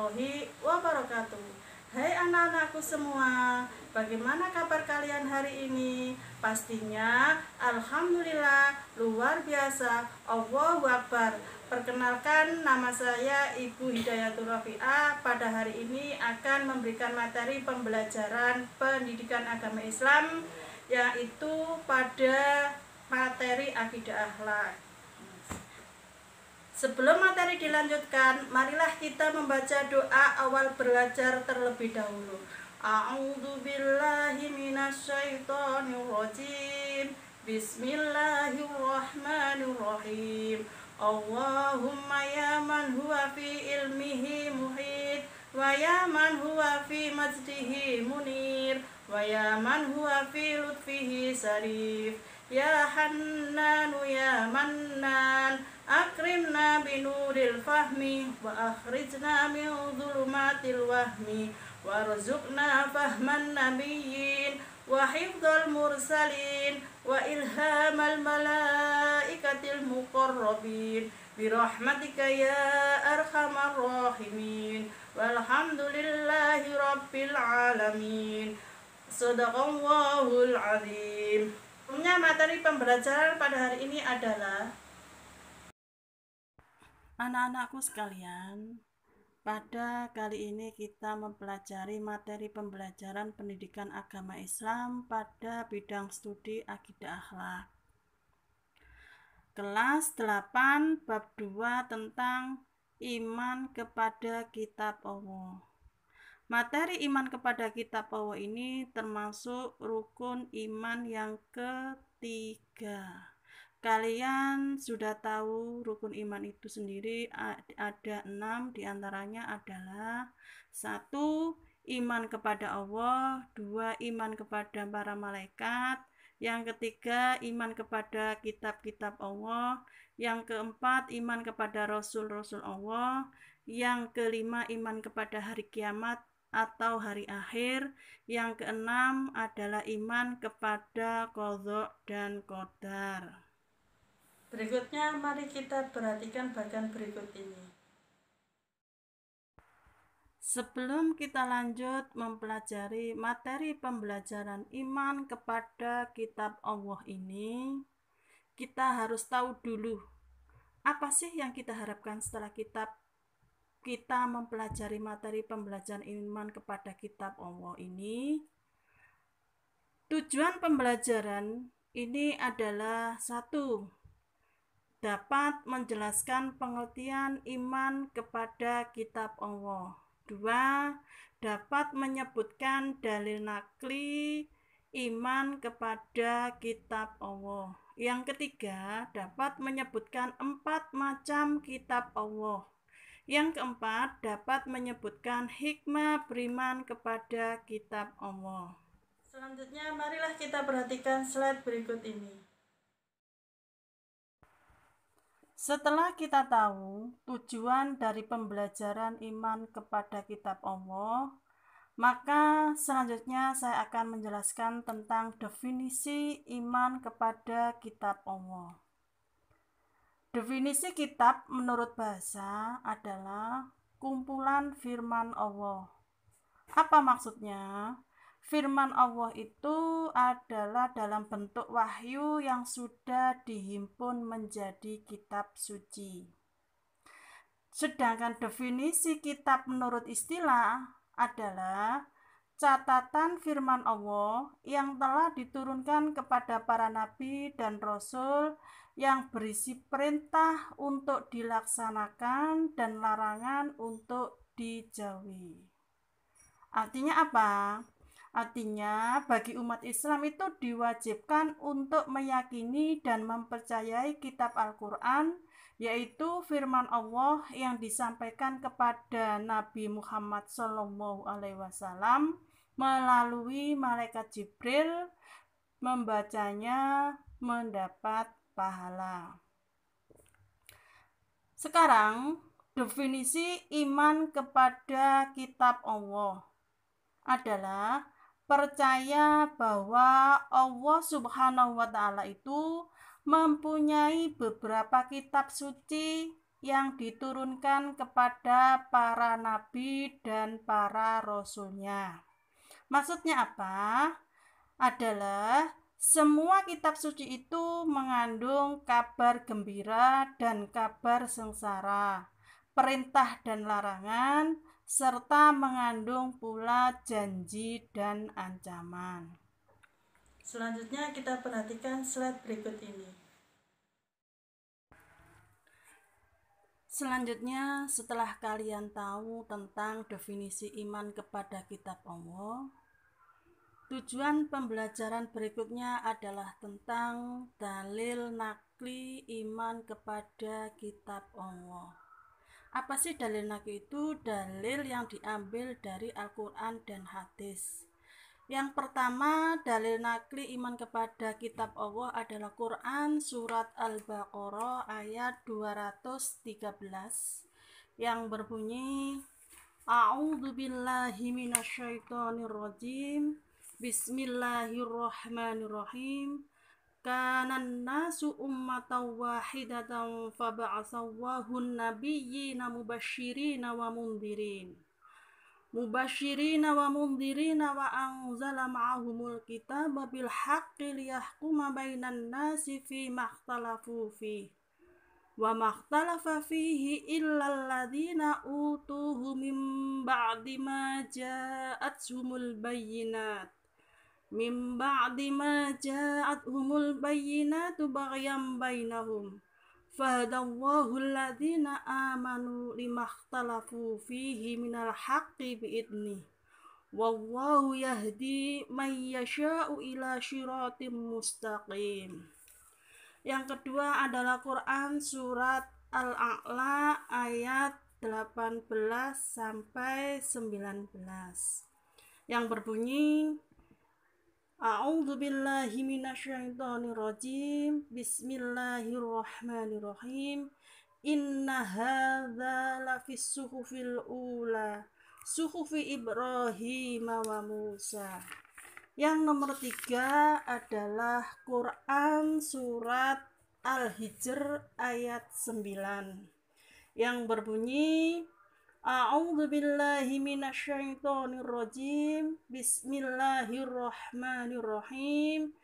warahmatullahi wabarakatuh. Hai anak-anakku semua, bagaimana kabar kalian hari ini? Pastinya alhamdulillah luar biasa. Allahu Akbar. Perkenalkan, nama saya Ibu Hidayatul Rafi'ah. Pada hari ini akan memberikan materi pembelajaran pendidikan agama Islam, yaitu pada materi akidah akhlak. Sebelum materi dilanjutkan, marilah kita membaca doa awal belajar terlebih dahulu. A'udzubillahi minasyaitonirrajim. Bismillahirrahmanirrahim. Allahumma ya man huwa fi ilmihi muhit, wa ya man huwa fi majdihi munir, wa ya man huwa fi lutfihi sarif. Ya Hannanu ya Mannan, akrimna binuril fahmi wa akhrijna min dhulumatil wahmi warzuqna fahman nabiyyin wa hifdzal mursalin wa ilhamal malaikatil muqarrabin birahmatika ya arhamar rahimin walhamdulillahi rabbil alamin. Shadaqallahul azim. Materi pembelajaran pada hari ini adalah, anak-anakku sekalian, pada kali ini kita mempelajari materi pembelajaran pendidikan agama Islam pada bidang studi akidah akhlak. Kelas 8 bab 2 tentang iman kepada kitab Allah. Materi iman kepada kitab Allah ini termasuk rukun iman yang ketiga. Kalian sudah tahu rukun iman itu sendiri ada 6, diantaranya adalah 1. Iman kepada Allah, 2. Iman kepada para malaikat, yang ketiga iman kepada kitab-kitab Allah, yang keempat iman kepada rasul-rasul Allah, yang kelima iman kepada hari kiamat atau hari akhir, yang keenam adalah iman kepada qadha dan qadar. Berikutnya mari kita perhatikan bagian berikut ini. Sebelum kita lanjut mempelajari materi pembelajaran iman kepada kitab Allah ini, kita harus tahu dulu apa sih yang kita harapkan setelah kita mempelajari materi pembelajaran iman kepada kitab Allah ini. Tujuan pembelajaran ini adalah 1. Dapat menjelaskan pengertian iman kepada kitab Allah. 2. Dapat menyebutkan dalil nakli iman kepada kitab Allah. Yang ketiga, dapat menyebutkan 4 macam kitab Allah. Yang keempat, dapat menyebutkan hikmah beriman kepada kitab Allah. Selanjutnya, marilah kita perhatikan slide berikut ini. Setelah kita tahu tujuan dari pembelajaran iman kepada kitab Allah, maka selanjutnya saya akan menjelaskan tentang definisi iman kepada kitab Allah. Definisi kitab menurut bahasa adalah kumpulan firman Allah. Apa maksudnya? Firman Allah itu adalah dalam bentuk wahyu yang sudah dihimpun menjadi kitab suci. Sedangkan definisi kitab menurut istilah adalah catatan firman Allah yang telah diturunkan kepada para nabi dan rasul yang berisi perintah untuk dilaksanakan dan larangan untuk dijauhi. Artinya apa? Artinya bagi umat Islam itu diwajibkan untuk meyakini dan mempercayai kitab Al-Quran, yaitu firman Allah yang disampaikan kepada Nabi Muhammad SAW melalui malaikat Jibril. Membacanya mendapat pahala. Sekarang definisi iman kepada kitab Allah adalah percaya bahwa Allah Subhanahu wa Ta'ala itu mempunyai beberapa kitab suci yang diturunkan kepada para nabi dan para rasulnya. Maksudnya apa? Adalah semua kitab suci itu mengandung kabar gembira dan kabar sengsara, perintah dan larangan, serta mengandung pula janji dan ancaman. Selanjutnya kita perhatikan slide berikut ini. Selanjutnya, setelah kalian tahu tentang definisi iman kepada kitab Allah, tujuan pembelajaran berikutnya adalah tentang dalil nakli iman kepada kitab Allah. Apa sih dalil nakli itu? Dalil yang diambil dari Al-Quran dan hadis. Yang pertama, dalil nakli iman kepada kitab Allah adalah Quran surat Al-Baqarah ayat 213 yang berbunyi, A'udzubillahi minasyaitonirrajim, Bismillahirrahmanirrahim. Kanan nasu ummatan wahidatan faba'asallahu nabiyyina mubashirina wa mundhirin wa anzala ma'ahumul kitaba bil haqqi liyahkuma bainan nasi fi makhtalafu fihi wa makhtalafa fihi illa alladhina utuhu min ba'di ma ja'athumul bayyinatu baghyan bainahum fahadallahu alladhina amanu limakhtalafu fihi minal haqqi bi'idnih wallahu yahdi man yasha'u ila syiratim mustaqim. Yang kedua adalah Quran surat Al-A'la ayat 18 sampai 19 yang berbunyi, A'udzubillahi minasyaitonirrajim. Bismillahirrahmanirrahim. Inna hadza lafis suhufil ula, suhufi Ibrahim wa Musa. Yang nomor 3 adalah Quran surat Al-Hijr ayat 9 yang berbunyi, A'udzubillahi minasyaitonirrajim. Bismillahirrahmanirrahim.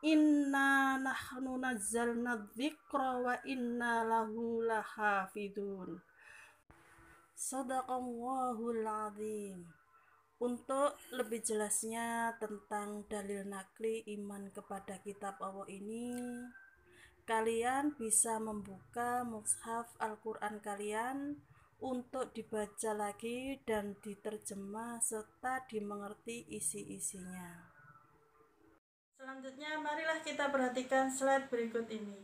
Inna nahnu nazzalna dzikra wa inna lahu lahafidun. Shadaqallahul azim. Untuk lebih jelasnya tentang dalil nakli iman kepada kitab Allah ini, kalian bisa membuka mushaf Al-Quran kalian untuk dibaca lagi dan diterjemah serta dimengerti isi-isinya. Selanjutnya, marilah kita perhatikan slide berikut ini.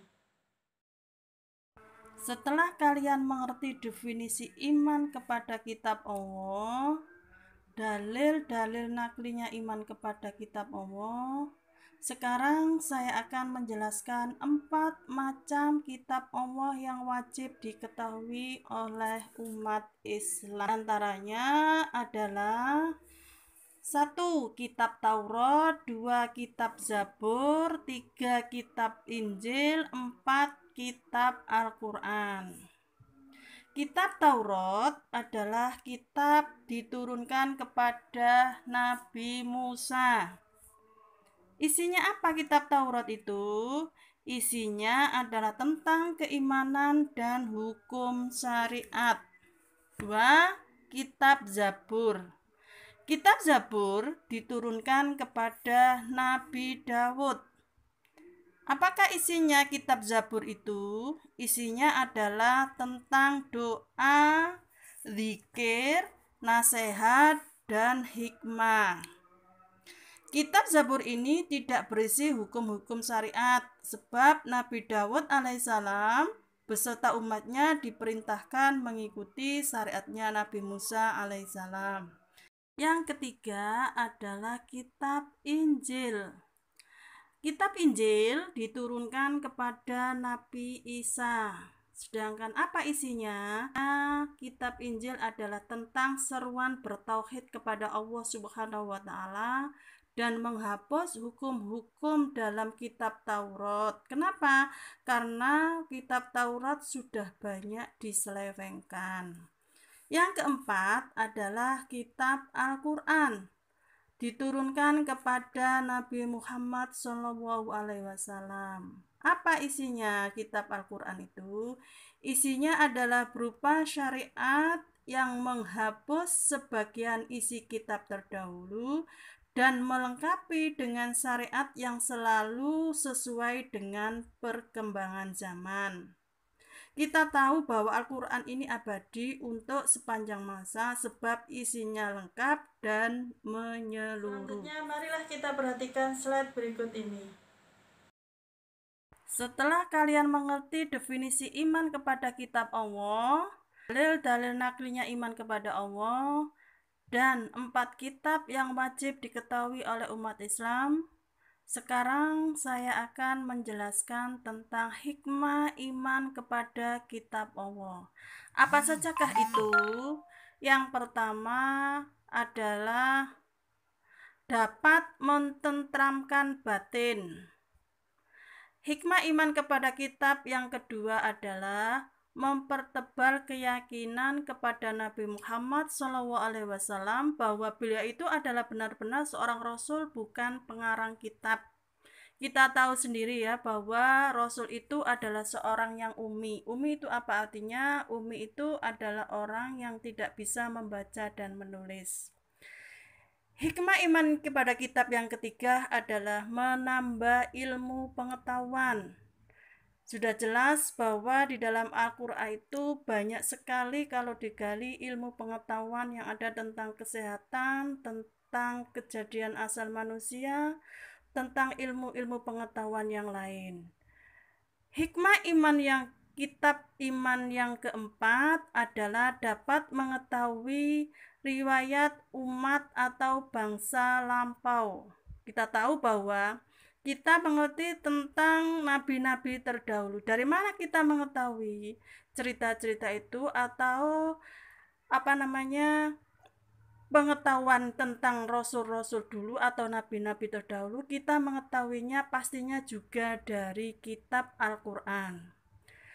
Setelah kalian mengerti definisi iman kepada kitab Allah, dalil-dalil naklinya iman kepada kitab Allah, sekarang saya akan menjelaskan 4 macam kitab Allah yang wajib diketahui oleh umat Islam. Antaranya adalah 1. Kitab Taurat, 2. Kitab Zabur, 3. Kitab Injil, 4. Kitab Al-Quran. Kitab Taurat adalah kitab diturunkan kepada Nabi Musa. Isinya apa kitab Taurat itu? Isinya adalah tentang keimanan dan hukum syariat. 2. Kitab Zabur. Kitab Zabur diturunkan kepada Nabi Daud. Apakah isinya kitab Zabur itu? Isinya adalah tentang doa, zikir, nasihat, dan hikmah. Kitab Zabur ini tidak berisi hukum-hukum syariat, sebab Nabi Daud alaihissalam beserta umatnya diperintahkan mengikuti syariatnya Nabi Musa alaihissalam. Yang ketiga adalah kitab Injil. Kitab Injil diturunkan kepada Nabi Isa. Sedangkan apa isinya? Kitab Injil adalah tentang seruan bertauhid kepada Allah Subhanahu wa Ta'ala dan menghapus hukum-hukum dalam kitab Taurat. Kenapa? Karena kitab Taurat sudah banyak diselewengkan. Yang keempat adalah kitab Al-Quran, diturunkan kepada Nabi Muhammad SAW. Apa isinya kitab Al-Quran itu? Isinya adalah berupa syariat yang menghapus sebagian isi kitab terdahulu dan melengkapi dengan syariat yang selalu sesuai dengan perkembangan zaman. Kita tahu bahwa Al-Quran ini abadi untuk sepanjang masa sebab isinya lengkap dan menyeluruh. Selanjutnya, marilah kita perhatikan slide berikut ini. Setelah kalian mengerti definisi iman kepada kitab Allah, dalil-dalil naklinya iman kepada Allah, dan 4 kitab yang wajib diketahui oleh umat Islam, sekarang saya akan menjelaskan tentang hikmah iman kepada kitab Allah. Apa sajakah itu? Yang pertama adalah dapat mententramkan batin. Hikmah iman kepada kitab yang kedua adalah mempertebal keyakinan kepada Nabi Muhammad SAW bahwa beliau itu adalah benar-benar seorang rasul, bukan pengarang kitab. Kita tahu sendiri ya bahwa rasul itu adalah seorang yang ummi. Ummi itu apa artinya? Ummi itu adalah orang yang tidak bisa membaca dan menulis. Hikmah iman kepada kitab yang ketiga adalah menambah ilmu pengetahuan. Sudah jelas bahwa di dalam Al-Quran itu banyak sekali kalau digali ilmu pengetahuan yang ada tentang kesehatan, tentang kejadian asal manusia, tentang ilmu-ilmu pengetahuan yang lain. Hikmah iman yang kitab iman yang keempat adalah dapat mengetahui riwayat umat atau bangsa lampau. Kita tahu bahwa kita mengerti tentang nabi-nabi terdahulu. Dari mana kita mengetahui cerita-cerita itu atau pengetahuan tentang rasul-rasul dulu atau nabi-nabi terdahulu? Kita mengetahuinya pastinya juga dari kitab Al-Quran.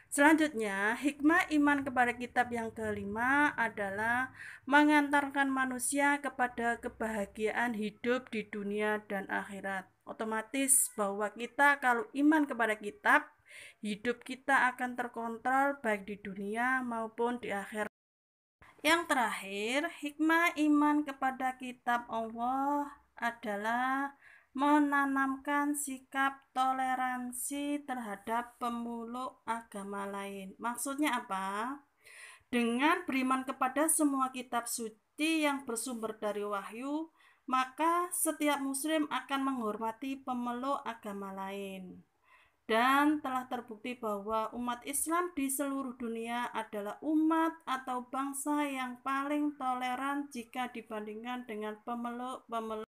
Selanjutnya, hikmah iman kepada kitab yang kelima adalah mengantarkan manusia kepada kebahagiaan hidup di dunia dan akhirat. Otomatis bahwa kita kalau iman kepada kitab, hidup kita akan terkontrol baik di dunia maupun di akhirat. Yang terakhir, hikmah iman kepada kitab Allah adalah menanamkan sikap toleransi terhadap pemeluk agama lain. Maksudnya apa? Dengan beriman kepada semua kitab suci yang bersumber dari wahyu, maka setiap muslim akan menghormati pemeluk agama lain. Dan telah terbukti bahwa umat Islam di seluruh dunia adalah umat atau bangsa yang paling toleran jika dibandingkan dengan pemeluk-pemeluk.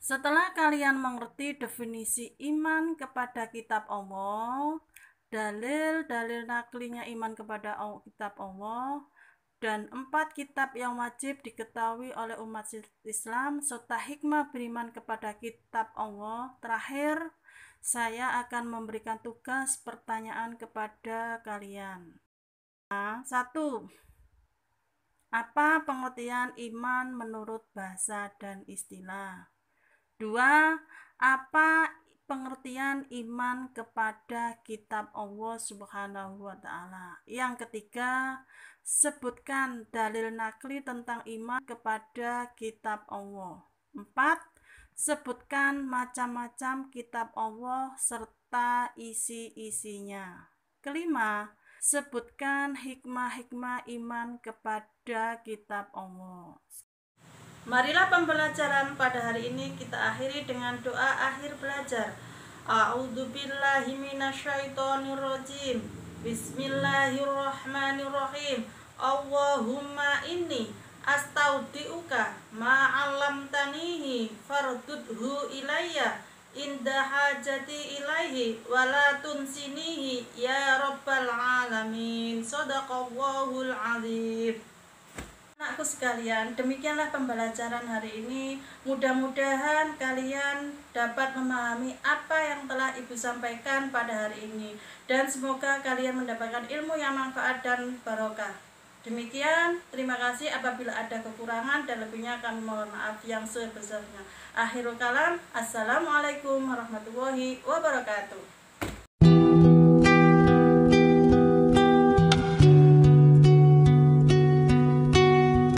Setelah kalian mengerti definisi iman kepada kitab Allah, dalil-dalil naklinya iman kepada kitab Allah, dan 4 kitab yang wajib diketahui oleh umat Islam, serta hikmah beriman kepada kitab Allah, terakhir saya akan memberikan tugas pertanyaan kepada kalian. 1. Apa pengertian iman menurut bahasa dan istilah? 2. Apa pengertian iman kepada kitab Allah Subhanahu wa Ta'ala? Yang ketiga, sebutkan dalil nakli tentang iman kepada kitab Allah. 4. Sebutkan macam-macam kitab Allah serta isi-isinya. Kelima, sebutkan hikmah-hikmah iman kepada kitab Allah. Marilah pembelajaran pada hari ini kita akhiri dengan doa akhir belajar. A'udzubillahi minasyaitonirrajim. Bismillahirrahmanirrahim. Allahumma inni astaudiuka ma'alamtanihi fardudhu ilayya inda hajati ilaihi wala tunsinihi ya rabbal alamin. Shadaqallahul azim. Anak anakku sekalian, demikianlah pembelajaran hari ini. Mudah-mudahan kalian dapat memahami apa yang telah Ibu sampaikan pada hari ini, dan semoga kalian mendapatkan ilmu yang manfaat dan barokah. Demikian, terima kasih. Apabila ada kekurangan dan lebihnya kami mohon maaf yang sebesarnya. Akhirul kalam, assalamualaikum warahmatullahi wabarakatuh.